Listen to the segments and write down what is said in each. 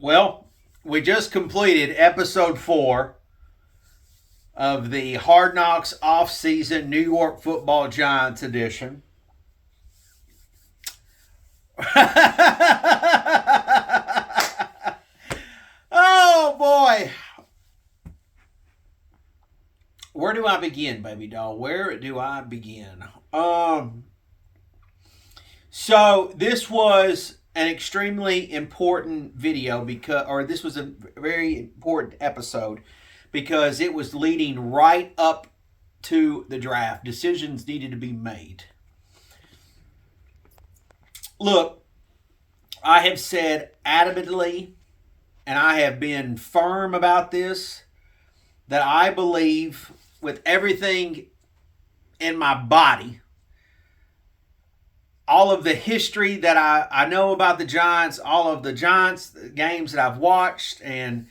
Well, we just completed episode 4 of the Hard Knocks off-season New York Football Giants edition. Oh boy. Where do I begin, baby doll? Where do I begin? So this was an extremely important video this was a very important episode because it was leading right up to the draft. Decisions needed to be made. Look, I have said adamantly, and I have been firm about this, that I believe with everything in my body, all of the history that I know about the Giants, all of the Giants games that I've watched, and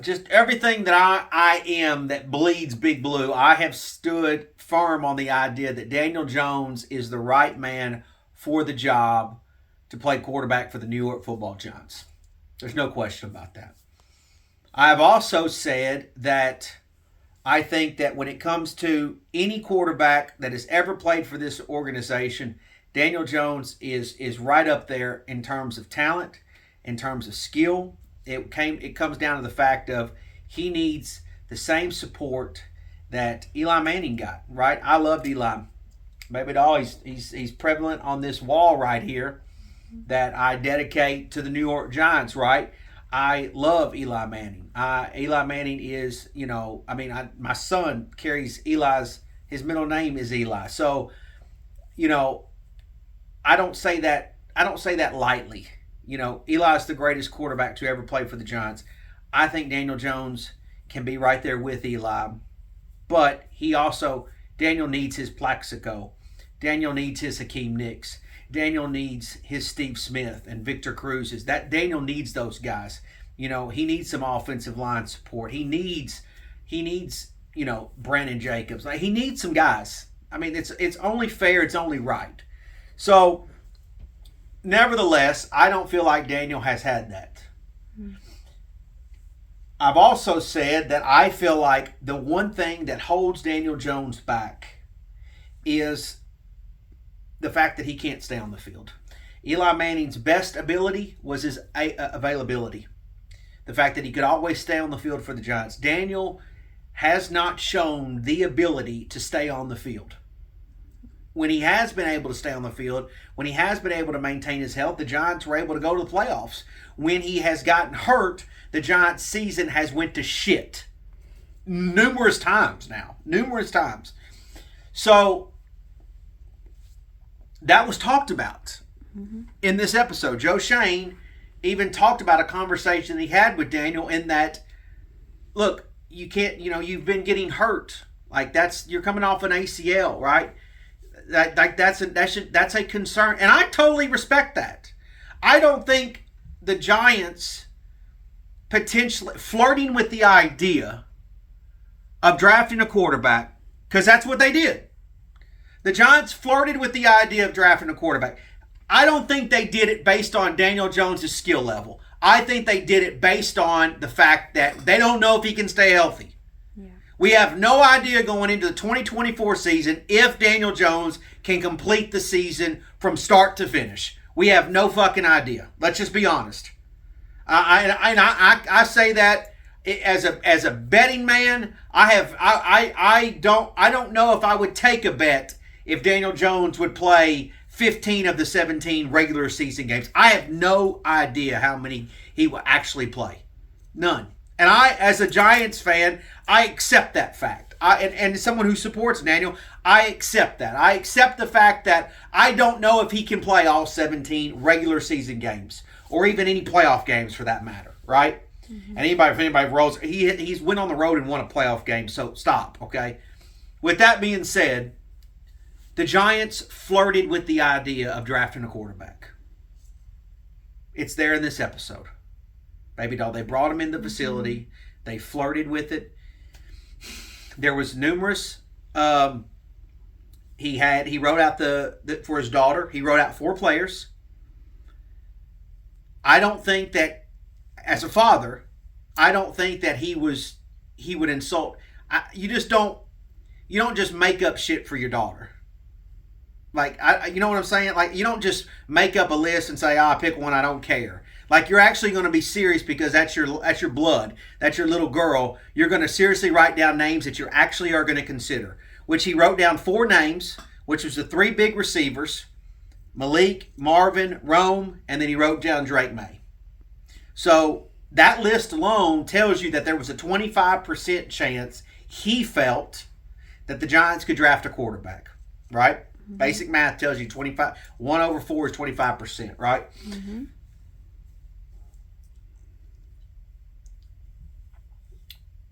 just everything that I am that bleeds Big Blue, I have stood firm on the idea that Daniel Jones is the right man for the job to play quarterback for the New York Football Giants. There's no question about that. I have also said that I think that when it comes to any quarterback that has ever played for this organization, Daniel Jones is right up there in terms of talent, in terms of skill. It comes down to the fact of he needs the same support that Eli Manning got, right? I loved Eli. Baby doll, he's prevalent on this wall right here that I dedicate to the New York Giants, right? I love Eli Manning. Eli Manning is, my son carries his middle name is Eli. So, I don't say that lightly. Eli is the greatest quarterback to ever play for the Giants. I think Daniel Jones can be right there with Eli. But Daniel needs his Plaxico. Daniel needs his Hakeem Nicks. Daniel needs his Steve Smith and Victor Cruz's. Daniel needs those guys. He needs some offensive line support. He needs Brandon Jacobs. He needs some guys. It's only fair, it's only right. So, nevertheless, I don't feel like Daniel has had that. I've also said that I feel like the one thing that holds Daniel Jones back is the fact that he can't stay on the field. Eli Manning's best ability was his availability. The fact that he could always stay on the field for the Giants. Daniel has not shown the ability to stay on the field. When he has been able to stay on the field, when he has been able to maintain his health, the Giants were able to go to the playoffs. When he has gotten hurt, the Giants' season has went to shit. Numerous times. So, that was talked about in this episode. Joe Shane even talked about a conversation he had with Daniel in that, look, you can't, you've been getting hurt. You're coming off an ACL, right? That's a concern. And I totally respect that. I don't think the Giants potentially flirting with the idea of drafting a quarterback, because that's what they did. The Giants flirted with the idea of drafting a quarterback. I don't think they did it based on Daniel Jones' skill level. I think they did it based on the fact that they don't know if he can stay healthy. Yeah. We have no idea going into the 2024 season if Daniel Jones can complete the season from start to finish. We have no fucking idea. Let's just be honest. I say that as a betting man. I don't know if I would take a bet if Daniel Jones would play 15 of the 17 regular season games. I have no idea how many he will actually play. None. And I, as a Giants fan, I accept that fact. And as someone who supports Daniel, I accept that. I accept the fact that I don't know if he can play all 17 regular season games or even any playoff games for that matter, right? Mm-hmm. And if anybody rolls, he's went on the road and won a playoff game, so stop, okay? With that being said, the Giants flirted with the idea of drafting a quarterback. It's there in this episode. Baby doll, they brought him in the facility. They flirted with it. There was numerous. He wrote out for his daughter. He wrote out 4 players. I don't think that as a father, I don't think that he would insult. You don't just make up shit for your daughter. Like, you know what I'm saying? Like, you don't just make up a list and say, "I pick one. I don't care." Like, you're actually going to be serious because that's your blood. That's your little girl. You're going to seriously write down names that you actually are going to consider. Which he wrote down 4 names, which was the 3 big receivers: Malik, Marvin, Rome, and then he wrote down Drake May. So that list alone tells you that there was a 25% chance he felt that the Giants could draft a quarterback, right? Mm-hmm. Basic math tells you 25. 1 over 4 is 25%, right? Mm-hmm.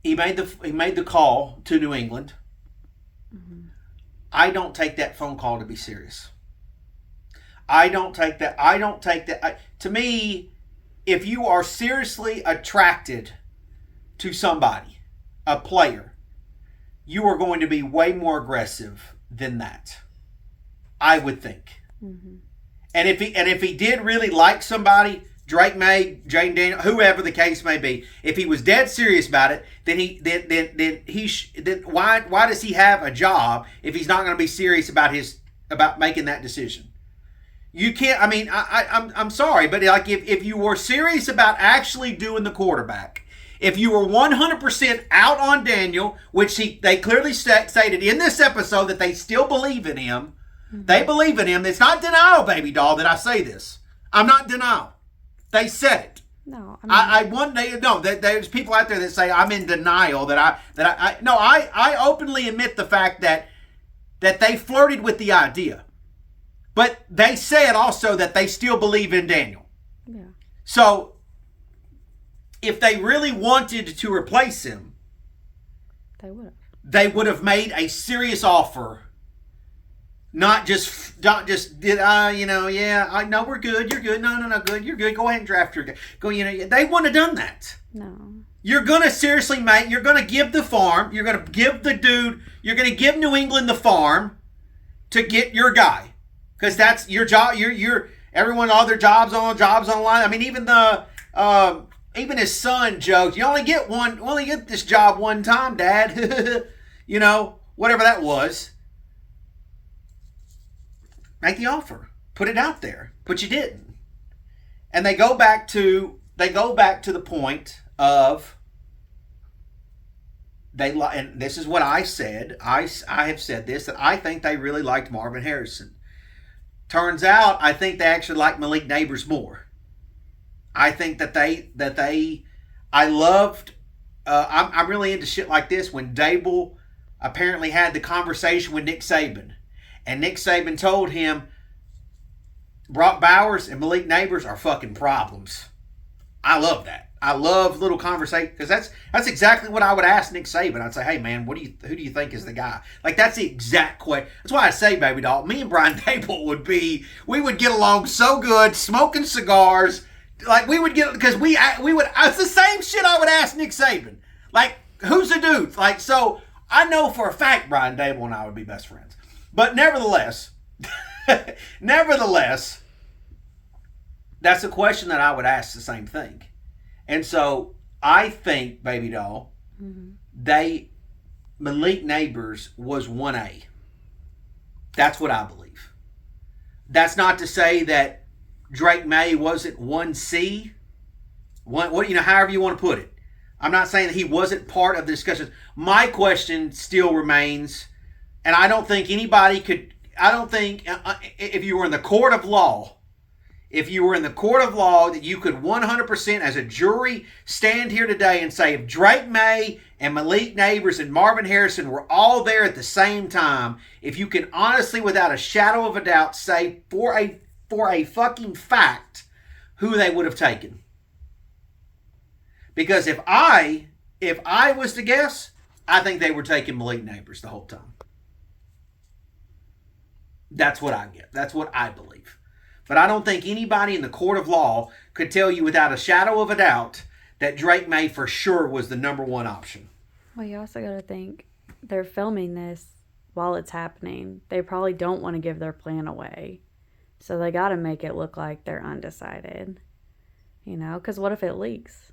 He made the call to New England. Mm-hmm. I don't take that phone call to be serious. I don't take that. To me, if you are seriously attracted to somebody, a player, you are going to be way more aggressive than that. I would think. Mm-hmm. And if he did really like somebody, Drake May, Jayden Daniels, whoever the case may be, if he was dead serious about it, then why does he have a job if he's not going to be serious about making that decision? You can't. I mean, I'm sorry, but like if you were serious about actually doing the quarterback, if you were 100% out on Daniel, which they clearly stated in this episode that they still believe in him, mm-hmm. They believe in him. It's not denial, baby doll, that I say this. I'm not denial. They said it. No, I mean, there's people out there that say I'm in denial I openly admit the fact that they flirted with the idea, but they said also that they still believe in Daniel. Yeah. So if they really wanted to replace him, they would have made a serious offer. Not just I know we're good. You're good. No, good. You're good. Go ahead and draft your guy. They wouldn't have done that. No. You're gonna seriously, mate. You're gonna give the farm. You're gonna give the dude. You're gonna give New England the farm to get your guy, because that's your job. You're everyone. All their jobs online. I mean, even his son jokes, "You only get this job one time, Dad." Whatever that was. Make the offer. Put it out there. But you didn't. And they go back to the point of and this is what I said. I have said this, that I think they really liked Marvin Harrison. Turns out I think they actually like Malik Nabers more. I think that I loved I'm really into shit like this when Dable apparently had the conversation with Nick Saban. And Nick Saban told him Brock Bowers and Malik Nabers are fucking problems. I love that. I love little conversation because that's exactly what I would ask Nick Saban. I'd say, "Hey man, who do you think is the guy?" Like that's the exact question. That's why I say, baby doll, me and Brian Dable we would get along so good, smoking cigars. Like we would get because we would. It's the same shit I would ask Nick Saban. Like who's the dude? Like so, I know for a fact Brian Dable and I would be best friends. But nevertheless, that's a question that I would ask the same thing. And so I think, baby doll, mm-hmm. Malik Nabers was 1A. That's what I believe. That's not to say that Drake May wasn't 1C. However you want to put it. I'm not saying that he wasn't part of the discussion. My question still remains. And I don't think anybody could, if you were in the court of law, that you could 100% as a jury stand here today and say if Drake May and Malik Nabers and Marvin Harrison were all there at the same time, if you can honestly, without a shadow of a doubt, say for a fucking fact who they would have taken. Because if I was to guess, I think they were taking Malik Nabers the whole time. That's what I get. That's what I believe. But I don't think anybody in the court of law could tell you without a shadow of a doubt that Drake May for sure was the number one option. Well, you also got to think they're filming this while it's happening. They probably don't want to give their plan away. So they got to make it look like they're undecided. You know, because what if it leaks?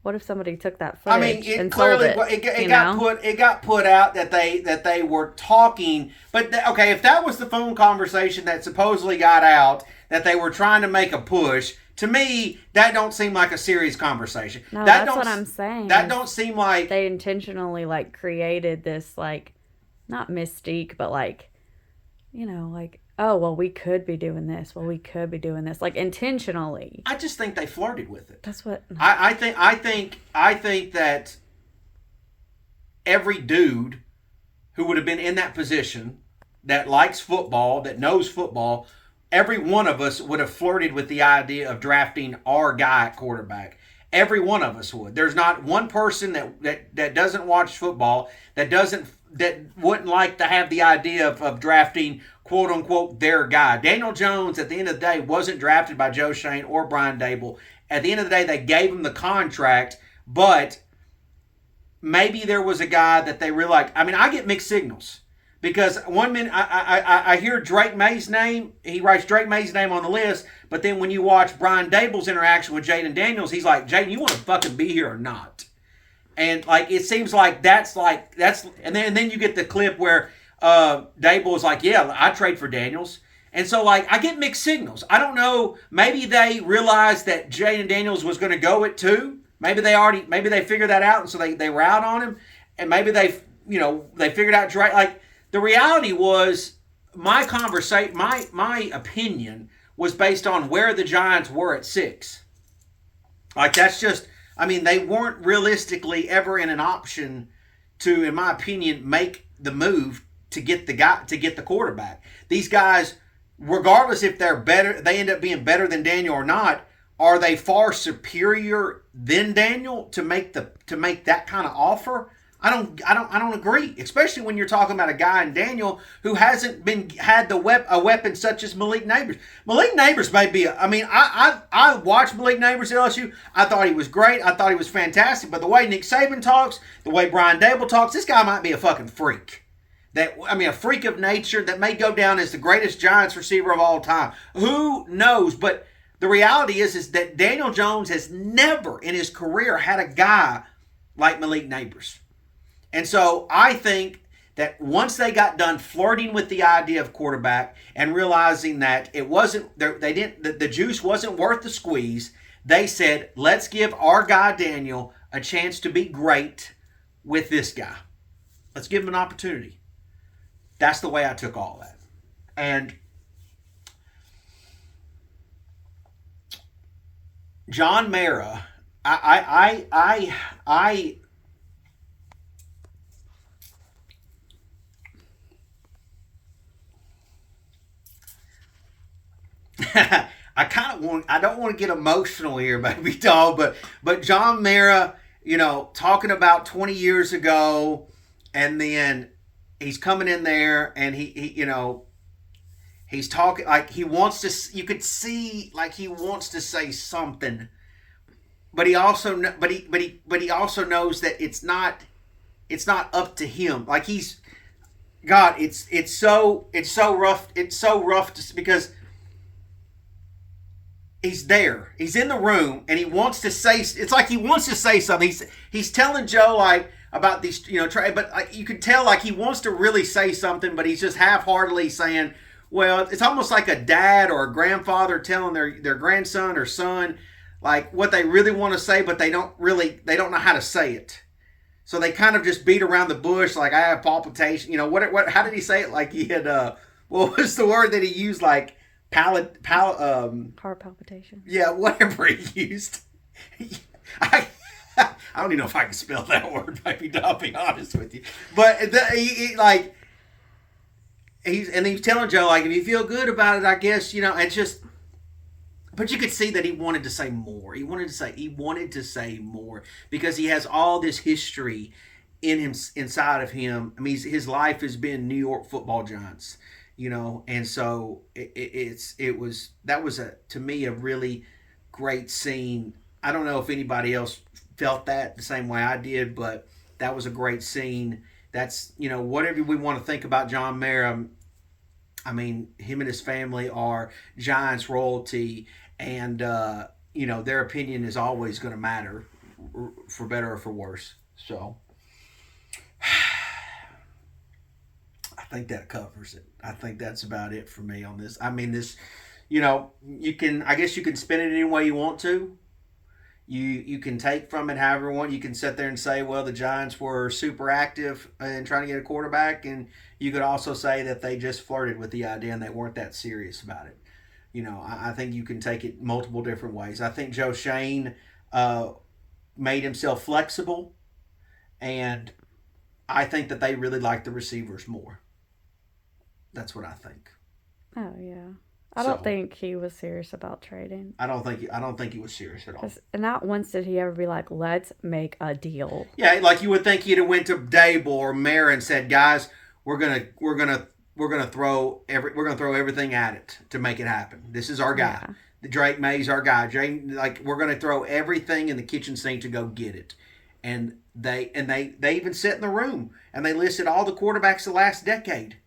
What if somebody took that I mean, footage it and clearly sold it? it got put out that they were talking. But okay, if that was the phone conversation that supposedly got out that they were trying to make a push, to me that don't seem like a serious conversation. No, That that's don't what I'm saying. that don't seem like They intentionally like created this like not mystique, but like you know, like oh well, we could be doing this. Well, we could be doing this, like intentionally. I just think they flirted with it. That's what. I think that every dude who would have been in that position that likes football, that knows football, every one of us would have flirted with the idea of drafting our guy at quarterback. Every one of us would. There's not one person that doesn't watch football that wouldn't like to have the idea of drafting quote unquote their guy. Daniel Jones at the end of the day wasn't drafted by Joe Schoen or Brian Dable. At the end of the day, they gave him the contract, but maybe there was a guy that they really liked. I mean, I get mixed signals because one minute I hear Drake May's name. He writes Drake May's name on the list, but then when you watch Brian Dable's interaction with Jaden Daniels, he's like, Jaden, you want to fucking be here or not? And like it seems like that's and then you get the clip where Dable is like, yeah, I'd trade for Daniels. And so like I get mixed signals. I don't know. Maybe they realized that Jaden Daniels was going to go at 2. Maybe they figured that out, and so they were out on him. And maybe they figured out Drake. Like the reality was my opinion was based on where the Giants were at 6. Like that's just. I mean, they weren't realistically ever in an option to, in my opinion, make the move to get the quarterback. These guys, regardless if they're better, they end up being better than Daniel or not. Are they far superior than Daniel to make that kind of offer? I don't agree, especially when you're talking about a guy in Daniel who hasn't had a weapon such as Malik Nabers. Malik Nabers may be. I watched Malik Nabers at LSU. I thought he was great. I thought he was fantastic. But the way Nick Saban talks, the way Brian Dable talks, this guy might be a fucking freak. A freak of nature that may go down as the greatest Giants receiver of all time. Who knows? But the reality is that Daniel Jones has never in his career had a guy like Malik Nabers. And so I think that once they got done flirting with the idea of quarterback and realizing that it wasn't, the juice wasn't worth the squeeze, they said, let's give our guy Daniel a chance to be great with this guy. Let's give him an opportunity. That's the way I took all that. And John Mara, I don't want to get emotional here, baby doll, but John Mara, talking about 20 years ago, and then he's coming in there and he's talking like he wants to, you could see like he wants to say something, but he also knows that it's not up to him. Like it's so rough because he's there. He's in the room, and he wants to say. It's like he wants to say something. He's telling Joe like about these, but like, you can tell like he wants to really say something, but he's just half-heartedly saying. Well, it's almost like a dad or a grandfather telling their grandson or son like what they really want to say, but they don't know how to say it. So they kind of just beat around the bush. Like I have palpitation. What? How did he say it? Like he had what was the word that he used? Like. Heart palpitation. Yeah, whatever he used. I don't even know if I can spell that word. Maybe I'll be honest with you. But he's telling Joe like if you feel good about it, I guess it's just. But you could see that he wanted to say more. He wanted to say more because he has all this history in him inside of him. I mean, his life has been New York Football Giants. And so that was to me a really great scene. I don't know if anybody else felt that the same way I did, but that was a great scene. That's, whatever we want to think about John Mara, I mean, him and his family are Giants royalty, and their opinion is always going to matter, for better or for worse. So I think that covers it. I think that's about it for me on this. I mean, I guess you can spin it any way you want to. You can take from it however you want. You can sit there and say, well, the Giants were super active in trying to get a quarterback, and you could also say that they just flirted with the idea and they weren't that serious about it. I think you can take it multiple different ways. I think Joe Schoen made himself flexible, and I think that they really like the receivers more. That's what I think. Oh yeah. I don't think he was serious about trading. I don't think he was serious at all. Not once did he ever be like, "Let's make a deal." Yeah, like you would think he'd have went to Dable or Mayer and said, "Guys, we're gonna throw everything at it to make it happen. This is our guy. Yeah. Drake May's our guy. We're gonna throw everything in the kitchen sink to go get it." And they even sat in the room and they listed all the quarterbacks the last decade.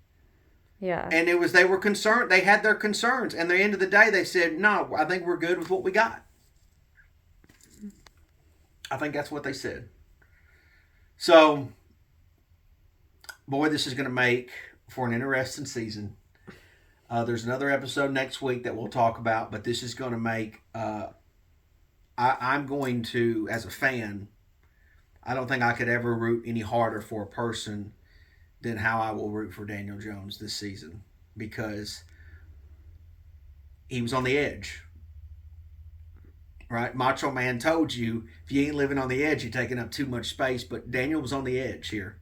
Yeah. And they were concerned. They had their concerns. And at the end of the day, they said, no, I think we're good with what we got. I think that's what they said. So, boy, this is going to make for an interesting season. There's another episode next week that we'll talk about, but this is going to make, I'm going to, as a fan, I don't think I could ever root any harder for a person than how I will root for Daniel Jones this season, because he was on the edge. Right? Macho Man told you, if you ain't living on the edge, you're taking up too much space. But Daniel was on the edge here.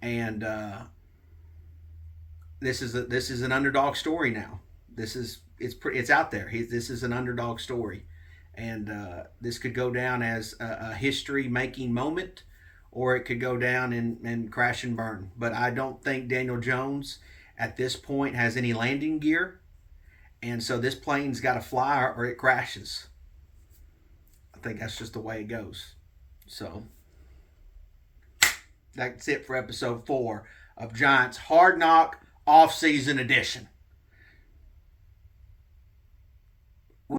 And this is an underdog story now. It's out there. This is an underdog story. And this could go down as a history-making moment, or it could go down and crash and burn. But I don't think Daniel Jones at this point has any landing gear. And so this plane's got to fly or it crashes. I think that's just the way it goes. So that's it for episode 4 of Giants Hard Knock Off-Season Edition.